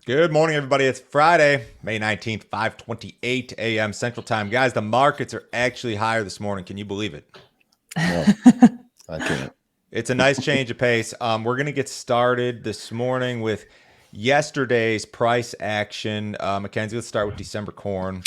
Good morning, everybody. It's Friday, May 19th, 5:28 a.m. Central Time. Guys, the markets are actually higher this morning. Can you believe it? No, I can't. It's a nice change of pace. We're going to get started this morning with yesterday's price action. Mackenzie, let's start with December corn.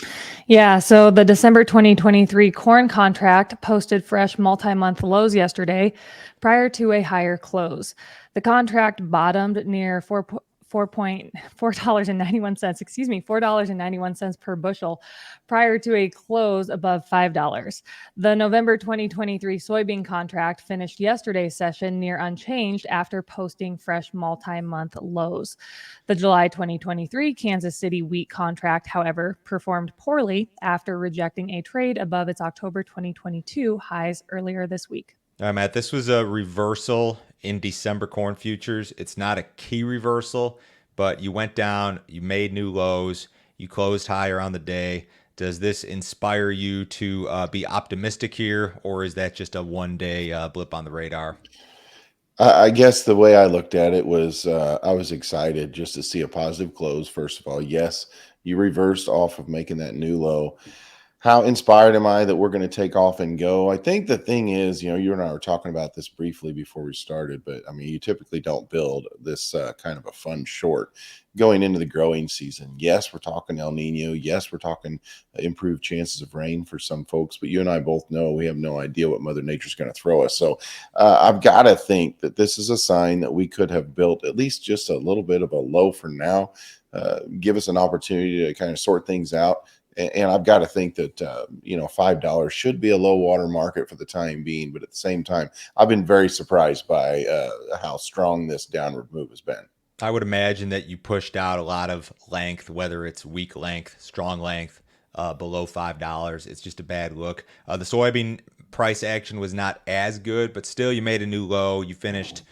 Yeah, so the December 2023 corn contract posted fresh multi-month lows yesterday prior to a higher close. The contract bottomed near $4.91, $4.91 per bushel prior to a close above $5. The November 2023 soybean contract finished yesterday's session near unchanged after posting fresh multi-month lows. The July 2023 Kansas City wheat contract, however, performed poorly after rejecting a trade above its October 2022 highs earlier this week. All right, Matt, this was a reversal in December corn futures. It's not a key reversal, but you went down, you made new lows, you closed higher on the day. Does this inspire you to be optimistic here, or is that just a one-day blip on the radar? I guess the way I looked at it was I was excited just to see a positive close. First of all, yes, you reversed off of making that new low. How inspired am I that we're going to take off and go? I think the thing is, you and I were talking about this briefly before we started, but I mean, you typically don't build this kind of a fun short going into the growing season. Yes, we're talking El Nino. Yes, we're talking improved chances of rain for some folks, but you and I both know we have no idea what Mother Nature's going to throw us. So I've got to think that this is a sign that we could have built at least just a little bit of a low for now. Give us an opportunity to kind of sort things out. And I've got to think that, $5 should be a low water market for the time being. But at the same time, I've been very surprised by how strong this downward move has been. I would imagine that you pushed out a lot of length, whether it's weak length, strong length, below $5. It's just a bad look. The soybean price action was not as good, but still you made a new low. You finished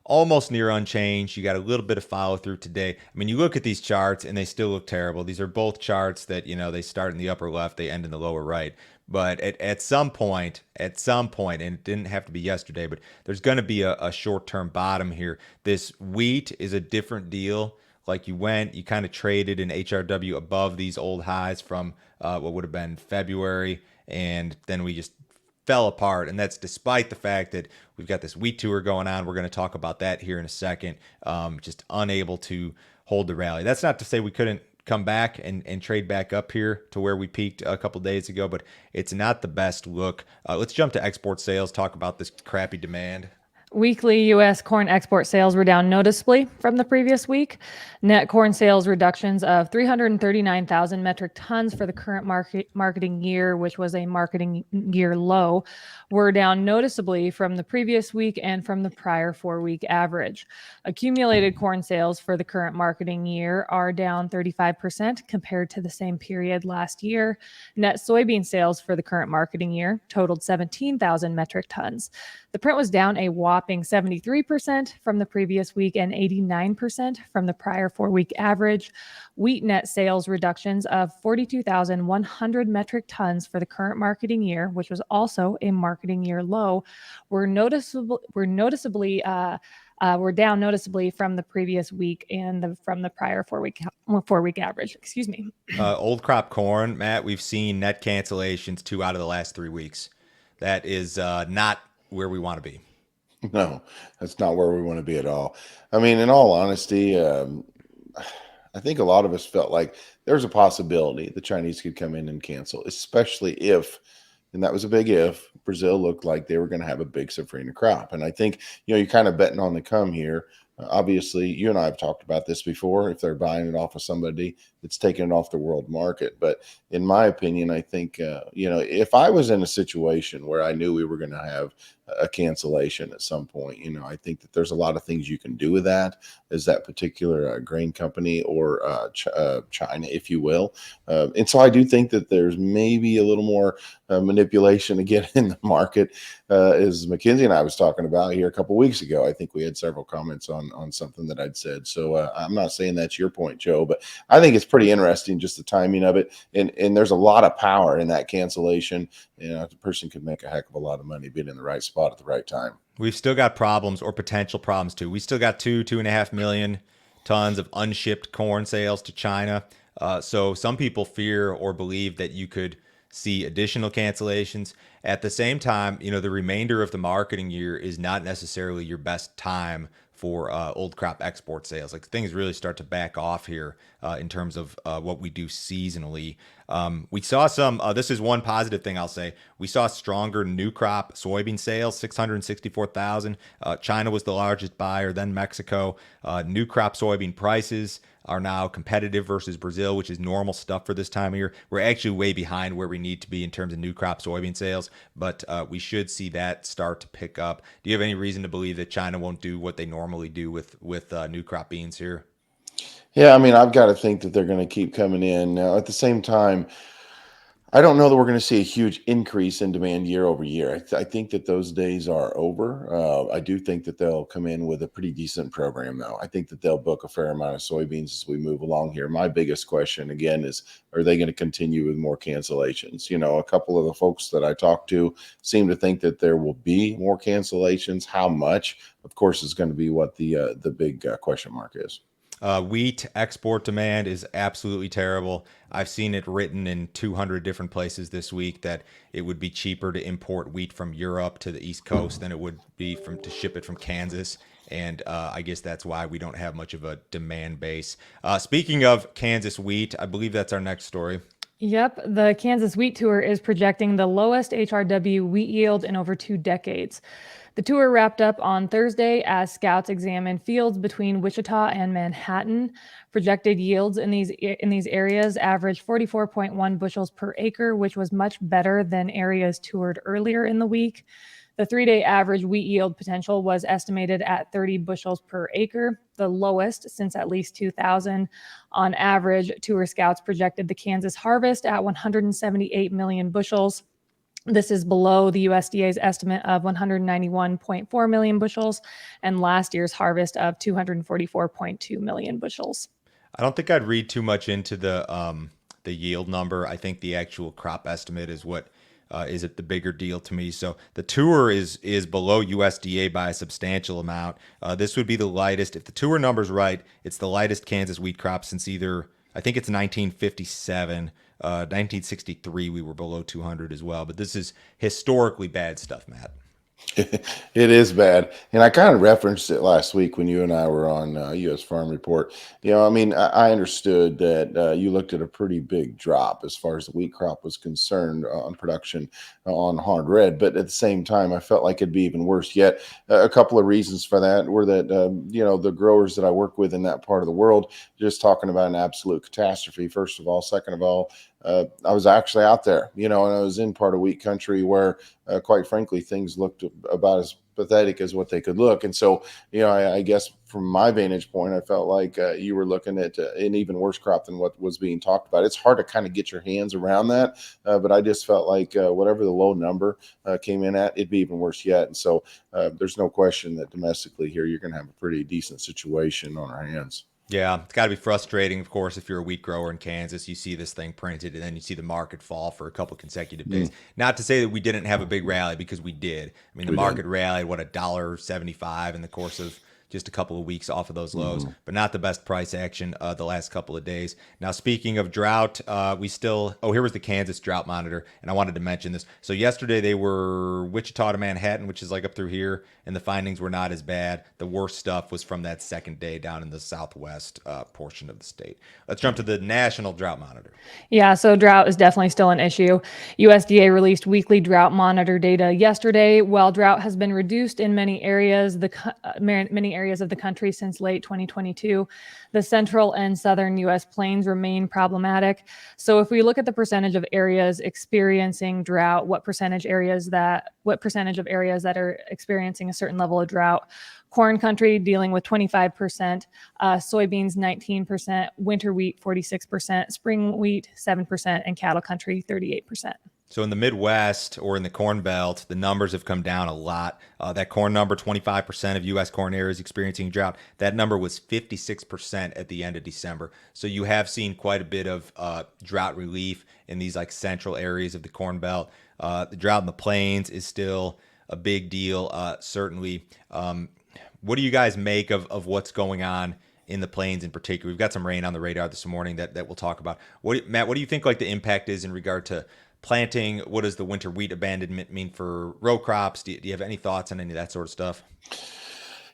almost near unchanged. You got a little bit of follow through today. I mean, you look at these charts and they still look terrible. These are both charts that, they start in the upper left, they end in the lower right. But at some point, and it didn't have to be yesterday, but there's going to be a short-term bottom here. This wheat is a different deal. Like you kind of traded an HRW above these old highs from what would have been February, and then we just fell apart, and that's despite the fact that we've got this wheat tour going on. We're going to talk about that here in a second. Just unable to hold the rally. That's not to say we couldn't come back and trade back up here to where we peaked a couple days ago, but it's not the best look. Let's jump to export sales, talk about this crappy demand. Weekly U.S. corn export sales were down noticeably from the previous week. Net corn sales reductions of 339,000 metric tons for the current marketing year, which was a marketing year low, were down noticeably from the previous week and from the prior 4-week average. Accumulated corn sales for the current marketing year are down 35% compared to the same period last year. Net soybean sales for the current marketing year totaled 17,000 metric tons. The print was down a whopping 73% from the previous week and 89% from the prior 4-week average. Wheat net sales reductions of 42,100 metric tons for the current marketing year, which was also a marketing year low, were down noticeably from the previous week and from the prior 4-week average. Excuse me. Old crop corn, Matt, we've seen net cancellations 2 out of the last 3 weeks. That is not where we want to be. No, that's not where we want to be at all. I mean, in all honesty, I think a lot of us felt like there's a possibility the Chinese could come in and cancel, especially if, and that was a big if, Brazil looked like they were going to have a big safrinha crop. And I think, you're kind of betting on the come here. Obviously, you and I have talked about this before. If they're buying it off of somebody that's taking it off the world market, but in my opinion, I think if I was in a situation where I knew we were going to have a cancellation at some point, I think that there's a lot of things you can do with that as that particular grain company or China, if you will. And so I do think that there's maybe a little more manipulation again in the market, as Mackenzie and I was talking about here a couple of weeks ago. I think we had several comments on something that I'd said. So I'm not saying that's your point, Joe, but I think it's pretty interesting, just the timing of it. And there's a lot of power in that cancellation. The person could make a heck of a lot of money being in the right spot at the right time. We've still got problems or potential problems too. We still got 2.5 million tons of unshipped corn sales to China. So some people fear or believe that you could see additional cancellations. At the same time, the remainder of the marketing year is not necessarily your best time for old crop export sales. Like things really start to back off here in terms of what we do seasonally. We saw some, this is one positive thing I'll say. We saw stronger new crop soybean sales, 664,000. China was the largest buyer, then Mexico. New crop soybean prices are now competitive versus Brazil, which is normal stuff for this time of year. We're actually way behind where we need to be in terms of new crop soybean sales, but we should see that start to pick up. Do you have any reason to believe that China won't do what they normally do with new crop beans here? Yeah, I mean, I've got to think that they're going to keep coming in. Now, at the same time, I don't know that we're going to see a huge increase in demand year over year. I think that those days are over. I do think that they'll come in with a pretty decent program, though. I think that they'll book a fair amount of soybeans as we move along here. My biggest question, again, is are they going to continue with more cancellations? A couple of the folks that I talked to seem to think that there will be more cancellations. How much, of course, is going to be what the big question mark is. Wheat export demand is absolutely terrible. I've seen it written in 200 different places this week that it would be cheaper to import wheat from Europe to the East Coast than it would be to ship it from Kansas. And I guess that's why we don't have much of a demand base. Speaking of Kansas wheat, I believe that's our next story. Yep, the Kansas Wheat Tour is projecting the lowest HRW wheat yield in over 2 decades. The tour wrapped up on Thursday as scouts examined fields between Wichita and Manhattan. Projected yields in these areas averaged 44.1 bushels per acre, which was much better than areas toured earlier in the week. The 3-day average wheat yield potential was estimated at 30 bushels per acre, the lowest since at least 2000. On average, tour scouts projected the Kansas harvest at 178 million bushels. This is below the USDA's estimate of 191.4 million bushels and last year's harvest of 244.2 million bushels. I don't think I'd read too much into the yield number. I think the actual crop estimate is what is it the bigger deal to me. So the tour is below USDA by a substantial amount. This would be the lightest. If the tour number's right, it's the lightest Kansas wheat crop since I think it's 1957. 1963, we were below 200 as well. But this is historically bad stuff, Matt. It is bad. And I kind of referenced it last week when you and I were on U.S. Farm Report. I mean, I understood that you looked at a pretty big drop as far as the wheat crop was concerned on production on hard red. But at the same time, I felt like it'd be even worse yet. A couple of reasons for that were that, the growers that I work with in that part of the world, just talking about an absolute catastrophe, first of all. Second of all, I was actually out there, and I was in part of wheat country where, quite frankly, things looked about as pathetic as what they could look. And so, I guess from my vantage point, I felt like you were looking at an even worse crop than what was being talked about. It's hard to kind of get your hands around that, but I just felt like whatever the low number came in at, it'd be even worse yet. And so there's no question that domestically here, you're going to have a pretty decent situation on our hands. Yeah, it's got to be frustrating, of course, if you're a wheat grower in Kansas. You see this thing printed, and then you see the market fall for a couple consecutive days. Not to say that we didn't have a big rally, because we did. I mean, the market rallied, $1.75 in the course of just a couple of weeks off of those lows, but not the best price action the last couple of days. Now, speaking of drought, here was the Kansas Drought Monitor, and I wanted to mention this. So yesterday they were Wichita to Manhattan, which is like up through here, and the findings were not as bad. The worst stuff was from that second day down in the southwest portion of the state. Let's jump to the National Drought Monitor. Yeah, so drought is definitely still an issue. USDA released weekly drought monitor data yesterday. While drought has been reduced in many areas of the country since late 2022, the central and southern U.S. plains remain problematic. So if we look at the percentage of areas experiencing drought, what percentage of areas that are experiencing a certain level of drought: corn country dealing with 25%, soybeans 19%, winter wheat 46%, spring wheat 7%, and cattle country 38%. So in the Midwest or in the Corn Belt, the numbers have come down a lot. That corn number, 25% of U.S. corn areas experiencing drought, that number was 56% at the end of December. So you have seen quite a bit of drought relief in these like central areas of the Corn Belt. The drought in the plains is still a big deal, certainly. What do you guys make of what's going on in the plains in particular. We've got some rain on the radar this morning that we'll talk about. Matt, what do you think like the impact is in regard to planting? What does the winter wheat abandonment mean for row crops? Do you have any thoughts on any of that sort of stuff?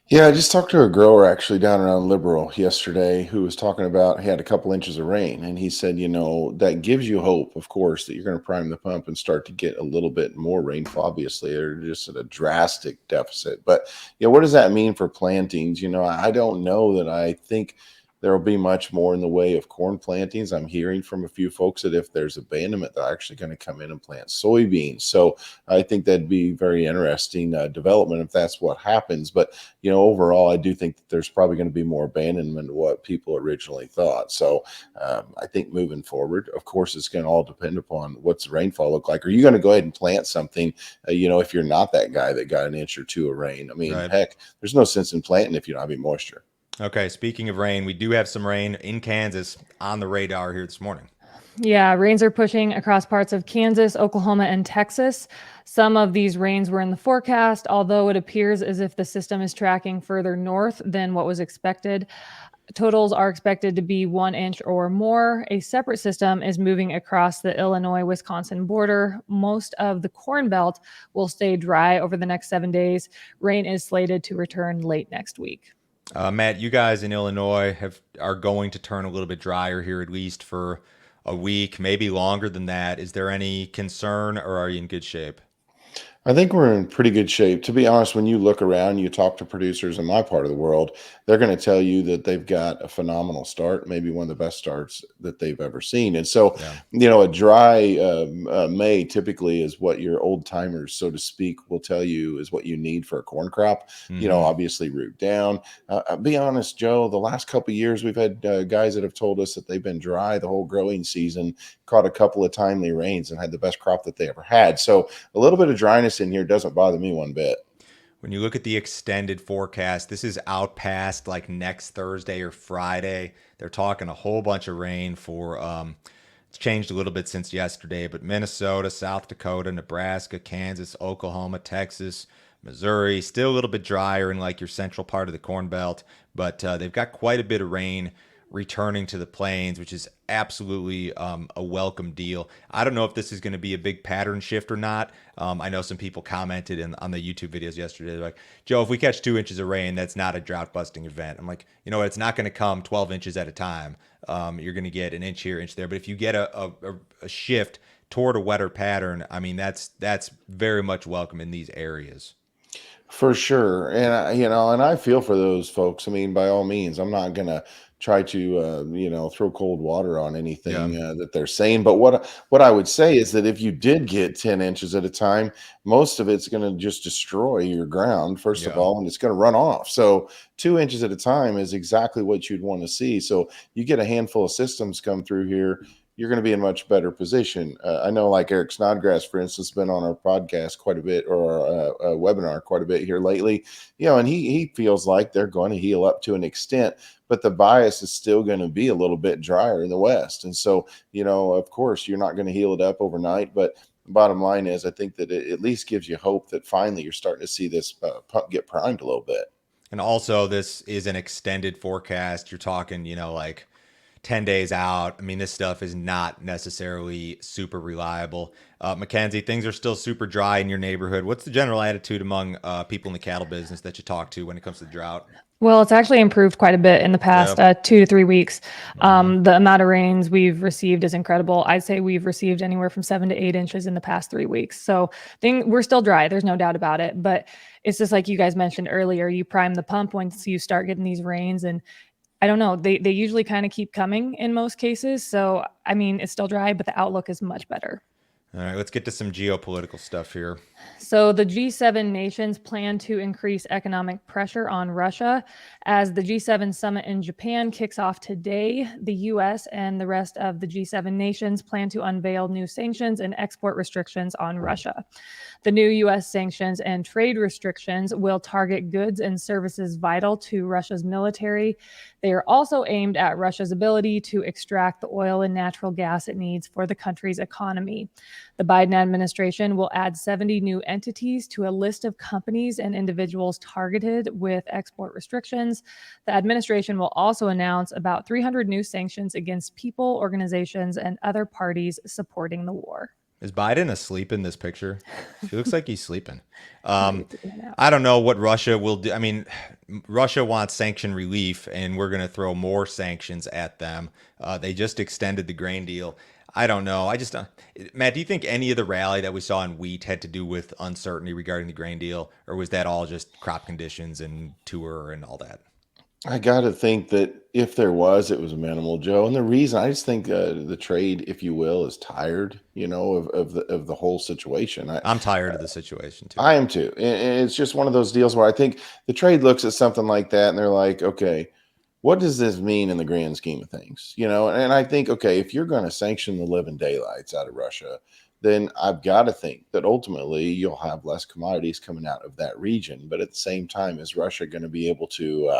Yeah, I just talked to a grower actually down around Liberal yesterday who was talking about he had a couple inches of rain. And he said, that gives you hope, of course, that you're going to prime the pump and start to get a little bit more rainfall. Obviously, they're just at a drastic deficit. But, what does that mean for plantings? I don't know that I think there will be much more in the way of corn plantings. I'm hearing from a few folks that if there's abandonment, they're actually going to come in and plant soybeans. So I think that'd be very interesting development if that's what happens. But overall, I do think that there's probably going to be more abandonment than what people originally thought. So I think moving forward, of course, it's going to all depend upon what's the rainfall look like. Are you going to go ahead and plant something, if you're not that guy that got an inch or two of rain? I mean, Right. heck, there's no sense in planting if you don't have any moisture. Okay, speaking of rain, we do have some rain in Kansas on the radar here this morning. Yeah, rains are pushing across parts of Kansas, Oklahoma, and Texas. Some of these rains were in the forecast, although it appears as if the system is tracking further north than what was expected. Totals are expected to be 1 inch or more. A separate system is moving across the Illinois-Wisconsin border. Most of the Corn Belt will stay dry over the next 7 days. Rain is slated to return late next week. Matt, you guys in Illinois are going to turn a little bit drier here, at least for a week, maybe longer than that. Is there any concern, or are you in good shape? I think we're in pretty good shape. To be honest, when you look around, you talk to producers in my part of the world, they're going to tell you that they've got a phenomenal start, maybe one of the best starts that they've ever seen. And so, a dry May typically is what your old timers, so to speak, will tell you is what you need for a corn crop. Obviously root down. I'll be honest, Joe, the last couple of years, we've had guys that have told us that they've been dry the whole growing season, caught a couple of timely rains and had the best crop that they ever had. So a little bit of dryness in here doesn't bother me one bit. When you look at the extended forecast, this is out past like next Thursday or Friday. They're talking a whole bunch of rain for it's changed a little bit since yesterday, but Minnesota, South Dakota, Nebraska, Kansas, Oklahoma, Texas, Missouri, still a little bit drier in like your central part of the Corn Belt, but they've got quite a bit of rain returning to the plains, which is absolutely a welcome deal. I don't know if this is going to be a big pattern shift or not. I know some people commented on the YouTube videos yesterday, they're like, Joe, if we catch 2 inches of rain, that's not a drought busting event. I'm like, it's not going to come 12 inches at a time. You're going to get an inch here, inch there. But if you get a shift toward a wetter pattern, I mean, that's very much welcome in these areas. For sure. And I feel for those folks. I mean, by all means, I'm not going to try to throw cold water on anything that they're saying. But what I would say is that if you did get 10 inches at a time, most of it's going to just destroy your ground, first of all, and it's going to run off. So 2 inches at a time is exactly what you'd want to see. So you get a handful of systems come through here, you're going to be in much better position. I know like Eric Snodgrass, for instance, been on our podcast quite a bit, or our webinar quite a bit here lately, and he feels like they're going to heal up to an extent, but the bias is still going to be a little bit drier in the West. And so, of course, you're not going to heal it up overnight, but the bottom line is I think that it at least gives you hope that finally you're starting to see this pump get primed a little bit. And also, this is an extended forecast. You're talking, like 10 days out. I mean, this stuff is not necessarily super reliable. Mackenzie, things are still super dry in your neighborhood. What's the general attitude among people in the cattle business that you talk to when it comes to drought? Well, it's actually improved quite a bit in the past 2 to 3 weeks. The amount of rains we've received is incredible. I'd say we've received anywhere from 7 to 8 inches in the past 3 weeks. So we're still dry. There's no doubt about it. But it's just like you guys mentioned earlier, you prime the pump once you start getting these rains, and I don't know, they usually kind of keep coming in most cases. So, I mean, it's still dry, but the outlook is much better. All right, let's get to some geopolitical stuff here. So the G7 nations plan to increase economic pressure on Russia. As the G7 summit in Japan kicks off today, the U.S. and the rest of the G7 nations plan to unveil new sanctions and export restrictions on Russia. The new U.S. sanctions and trade restrictions will target goods and services vital to Russia's military. They are also aimed at Russia's ability to extract the oil and natural gas it needs for the country's economy. The Biden administration will add 70 new new entities to a list of companies and individuals targeted with export restrictions. The administration will also announce about 300 new sanctions against people, organizations, and other parties supporting the war. Is Biden asleep in this picture? He looks like he's sleeping. Maybe taking a nap. I don't know what Russia will do. I mean, Russia wants sanction relief, and we're going to throw more sanctions at them. They just extended the grain deal. I don't know. Matt, do you think any of the rally that we saw in wheat had to do with uncertainty regarding the grain deal, or was that all just crop conditions and tour and all that? I got to think that if there was, it was minimal, Joe. And the reason I just think the trade, if you will, is tired, of the whole situation. I'm tired of the situation too. I am too. And it's just one of those deals where I think the trade looks at something like that and they're like, okay, what does this mean in the grand scheme of things? And I think, okay, if you're going to sanction the living daylights out of Russia, then I've got to think that ultimately you'll have less commodities coming out of that region. But at the same time, is Russia going to be able to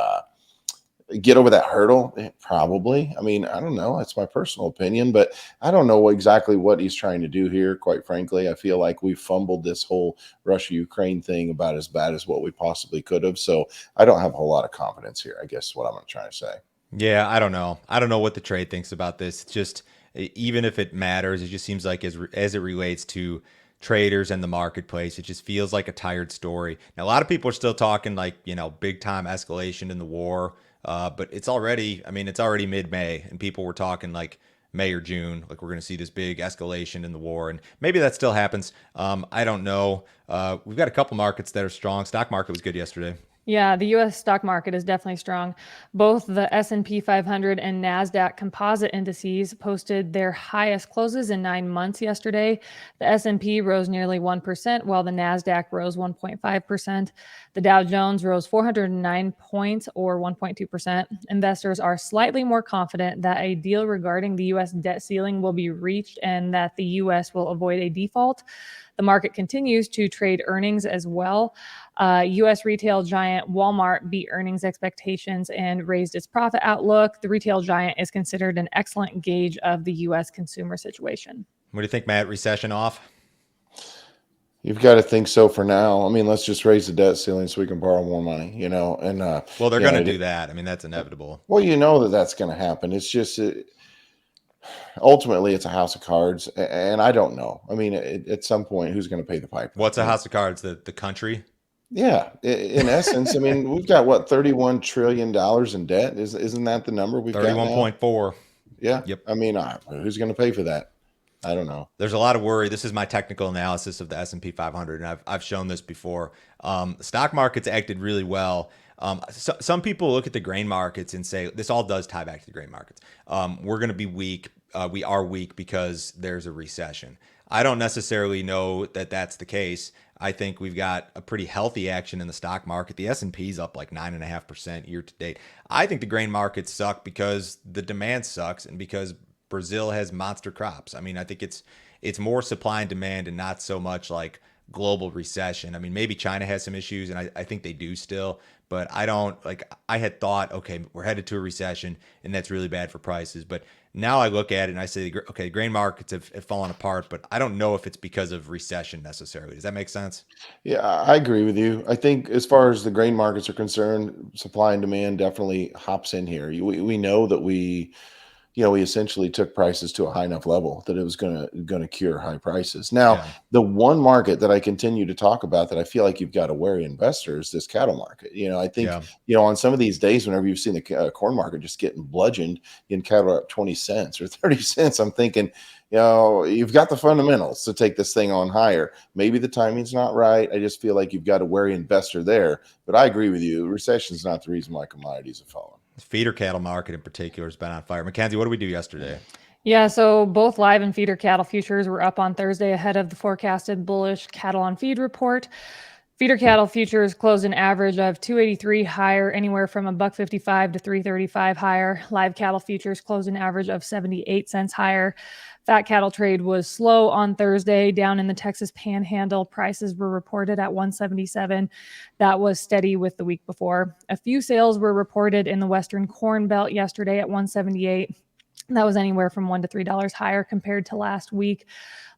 get over that hurdle? Probably. I mean, I don't know. That's my personal opinion, but I don't know exactly what he's trying to do here. Quite frankly, I feel like we fumbled this whole Russia-Ukraine thing about as bad as what we possibly could have. So I don't have a whole lot of confidence here, I guess is what I'm trying to say. Yeah, I don't know. I don't know what the trade thinks about this. It's just, even if it matters, it just seems like as it relates to traders and the marketplace, it just feels like a tired story. Now, a lot of people are still talking like, big time escalation in the war. But it's already mid-May, and people were talking like May or June, like we're going to see this big escalation in the war, and maybe that still happens. I don't know. We've got a couple markets that are strong. Stock market was good yesterday. Yeah, the U.S. stock market is definitely strong. Both the S&P 500 and NASDAQ composite indices posted their highest closes in 9 months yesterday. The S&P rose nearly 1%, while the NASDAQ rose 1.5%. The Dow Jones rose 409 points, or 1.2%. Investors are slightly more confident that a deal regarding the U.S. debt ceiling will be reached and that the U.S. will avoid a default. The market continues to trade earnings as well. U.S. retail giant Walmart beat earnings expectations and raised its profit outlook. The retail giant is considered an excellent gauge of the U.S. consumer situation. What do you think, Matt? Recession off? You've got to think so for now. I mean, let's just raise the debt ceiling so we can borrow more money, and well, they're going to do that. I mean, that's inevitable. Well, that's going to happen. It's just ultimately it's a house of cards, and I don't know. I mean, at some point, who's going to pay the piper? What's a house of cards? The country? Yeah, in essence, I mean, we've got what, $31 trillion in debt? Isn't that the number we've got? 31.4. Yeah. Yep. I mean, who's going to pay for that? I don't know. There's a lot of worry. This is my technical analysis of the S&P 500, and I've shown this before. The stock market's acted really well. Some people look at the grain markets and say this all does tie back to the grain markets. We're going to be weak. We are weak because there's a recession. I don't necessarily know that that's the case. I think we've got a pretty healthy action in the stock market. The S&P is up like 9.5% year to date. I think the grain markets suck because the demand sucks and because Brazil has monster crops. I mean, I think it's more supply and demand and not so much like global recession. I mean, maybe China has some issues, and I think they do still, but I had thought, okay, we're headed to a recession, and that's really bad for prices. But now I look at it and I say, okay, grain markets have fallen apart, but I don't know if it's because of recession necessarily. Does that make sense? Yeah, I agree with you. I think as far as the grain markets are concerned, supply and demand definitely hops in here. We know that we essentially took prices to a high enough level that it was going to cure high prices. Now, Yeah. The one market that I continue to talk about that I feel like you've got to worry investors, this cattle market. I think, on some of these days, whenever you've seen the corn market just getting bludgeoned in cattle up 20 cents or 30 cents, I'm thinking, you've got the fundamentals to take this thing on higher. Maybe the timing's not right. I just feel like you've got a wary investor there. But I agree with you. Recession's not the reason why commodities have fallen. The feeder cattle market in particular has been on fire. Mackenzie, what did we do yesterday? Yeah, so both live and feeder cattle futures were up on Thursday ahead of the forecasted bullish cattle on feed report. Feeder cattle futures closed an average of 283 higher, anywhere from $1.55 to $3.35 higher. Live cattle futures closed an average of 78 cents higher. Fat cattle trade was slow on Thursday. Down in the Texas Panhandle, prices were reported at 177. That was steady with the week before. A few sales were reported in the Western Corn Belt yesterday at 178. That was anywhere from $1 to $3 higher compared to last week.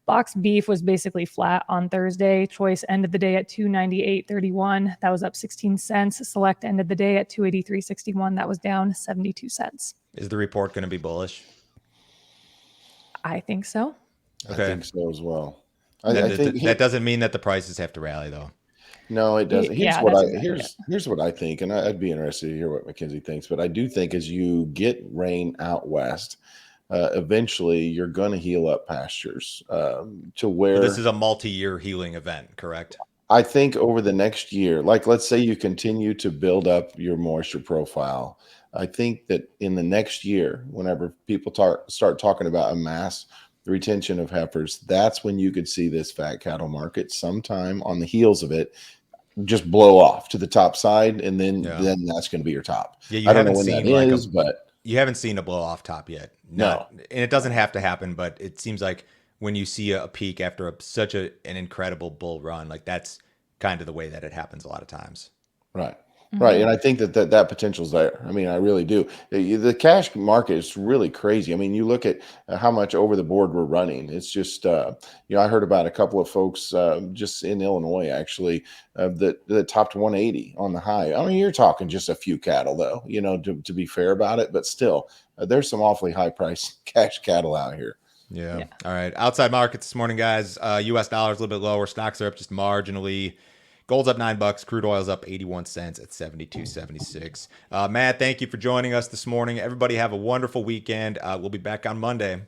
Box beef was basically flat on Thursday. Choice ended the day at $298.31. That was up 16 cents. Select ended the day at $283.61. That was down 72 cents. Is the report going to be bullish? I think so. I Okay. think so as well. I think that doesn't mean that the prices have to rally, though. No, it doesn't. Yeah, Here's what I think, and I'd be interested to hear what Mackenzie thinks. But I do think as you get rain out west, eventually you're going to heal up pastures to where This is a multi-year healing event, correct? I think over the next year, like let's say you continue to build up your moisture profile. I think that in the next year, whenever people start talking about a mass retention of heifers, that's when you could see this fat cattle market sometime on the heels of it just blow off to the top side, and then that's going to be your top. Yeah, I don't know when that is, but you haven't seen a blow off top yet. No, and it doesn't have to happen, but it seems like when you see a peak after such an incredible bull run, like that's kind of the way that it happens a lot of times. Right. Right. And I think that potential's there. I mean, I really do. The cash market is really crazy. I mean, you look at how much over the board we're running. It's just, I heard about a couple of folks just in Illinois, actually, that topped 180 on the high. I mean, you're talking just a few cattle, though, to be fair about it. But still, there's some awfully high price cash cattle out here. Yeah. All right. Outside markets this morning, guys. U.S. dollars a little bit lower. Stocks are up just marginally. Gold's up $9. Crude oil's up 81 cents at 72.76. Matt, thank you for joining us this morning. Everybody have a wonderful weekend. We'll be back on Monday.